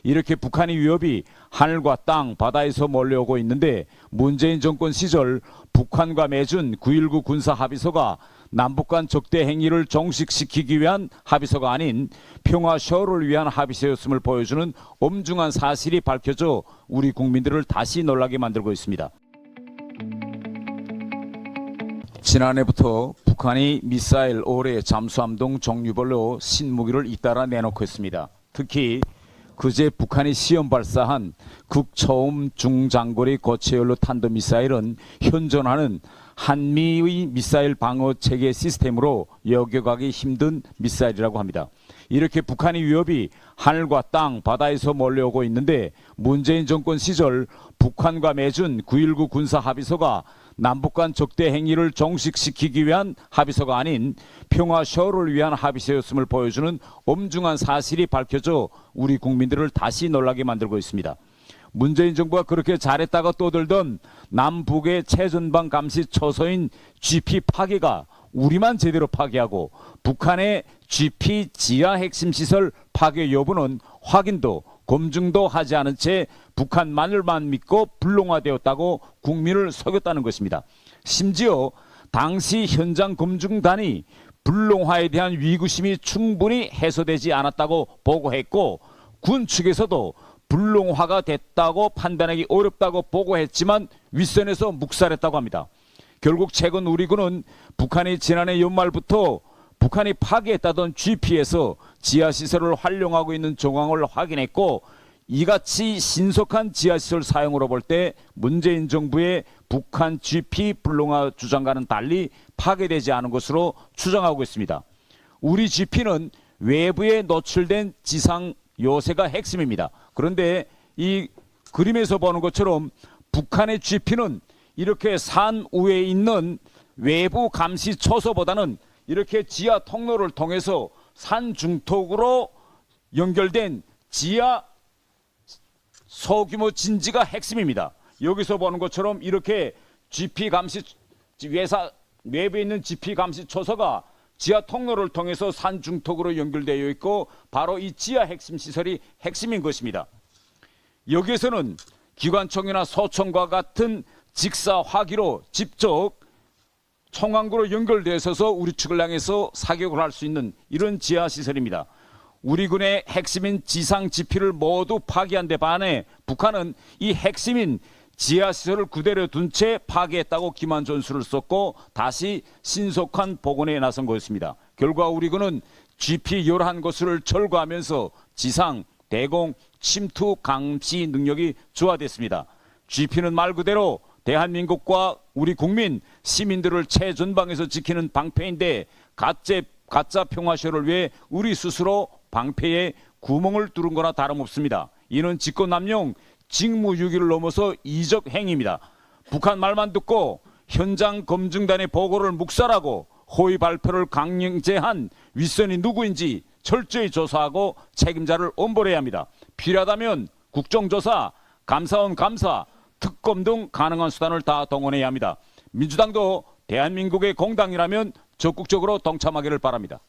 이렇게 북한의 위협이 하늘과 땅, 바다에서 몰려오고 있는데 문재인 정권 시절 북한과 맺은 9.19 군사합의서가 남북 간 적대 행위를 종식시키기 위한 합의서가 아닌 평화 쇼를 위한 합의서였음을 보여주는 엄중한 사실이 밝혀져 우리 국민들을 다시 놀라게 만들고 있습니다. 지난해부터 북한이 미사일 올해 잠수함 등 종류별로 신무기를 잇따라 내놓고 있습니다. 특히 그제 북한이 시험 발사한 극초음 중장거리 고체연료 탄도미사일은 현존하는 한미의 미사일 방어 체계 시스템으로 여겨가기 힘든 미사일이라고 합니다. 이렇게 북한의 위협이 하늘과 땅, 바다에서 몰려오고 있는데 문재인 정권 시절 북한과 맺은 9.19 군사합의서가 남북 간 적대 행위를 종식시키기 위한 합의서가 아닌 평화 쇼를 위한 합의서였음을 보여주는 엄중한 사실이 밝혀져 우리 국민들을 다시 놀라게 만들고 있습니다. 문재인 정부가 그렇게 잘했다가 떠들던 남북의 최전방 감시 초소인 GP 파괴가 우리만 제대로 파괴하고 북한의 GP 지하 핵심 시설 파괴 여부는 확인도 검증도 하지 않은 채 북한만을만 믿고 불능화되었다고 국민을 속였다는 것입니다. 심지어 당시 현장 검증단이 불능화에 대한 위구심이 충분히 해소되지 않았다고 보고했고 군 측에서도 불능화가 됐다고 판단하기 어렵다고 보고했지만 윗선에서 묵살했다고 합니다. 결국 최근 우리 군은 북한이 지난해 연말부터 북한이 파괴했다던 GP에서 지하시설을 활용하고 있는 정황을 확인했고 이같이 신속한 지하시설 사용으로 볼 때 문재인 정부의 북한 GP 불능화 주장과는 달리 파괴되지 않은 것으로 추정하고 있습니다. 우리 GP는 외부에 노출된 지상 요새가 핵심입니다. 그런데 이 그림에서 보는 것처럼 북한의 GP는 이렇게 산 위에 있는 외부 감시 초소보다는 이렇게 지하 통로를 통해서 산 중턱으로 연결된 지하 소규모 진지가 핵심입니다. 여기서 보는 것처럼 이렇게 GP 감시 외부에 있는 GP 감시 초소가 지하 통로를 통해서 산 중턱으로 연결되어 있고 바로 이 지하 핵심 시설이 핵심인 것입니다. 여기에서는 기관총이나 소총과 같은 직사 화기로 직접 청왕구로 연결되어 있어서 우리 측을 향해서 사격을 할 수 있는 이런 지하 시설입니다. 우리 군의 핵심인 지상 GP를 모두 파괴한 데 반해 북한은 이 핵심인 지하 시설을 그대로 둔 채 파괴했다고 기만 전술을 썼고 다시 신속한 복원에 나선 것입니다. 결과 우리 군은 GP 11곳을 철거하면서 지상, 대공, 침투 감시 능력이 조화됐습니다. GP는 말 그대로 대한민국과 우리 국민, 시민들을 최전방에서 지키는 방패인데 가짜 평화쇼를 위해 우리 스스로 방패에 구멍을 뚫은 거나 다름없습니다. 이는 직권남용, 직무유기를 넘어서 이적 행위입니다. 북한 말만 듣고 현장 검증단의 보고를 묵살하고 허위 발표를 강령제한 윗선이 누구인지 철저히 조사하고 책임자를 엄벌해야 합니다. 필요하다면 국정조사, 감사원 감사, 특검 등 가능한 수단을 다 동원해야 합니다. 민주당도 대한민국의 공당이라면 적극적으로 동참하기를 바랍니다.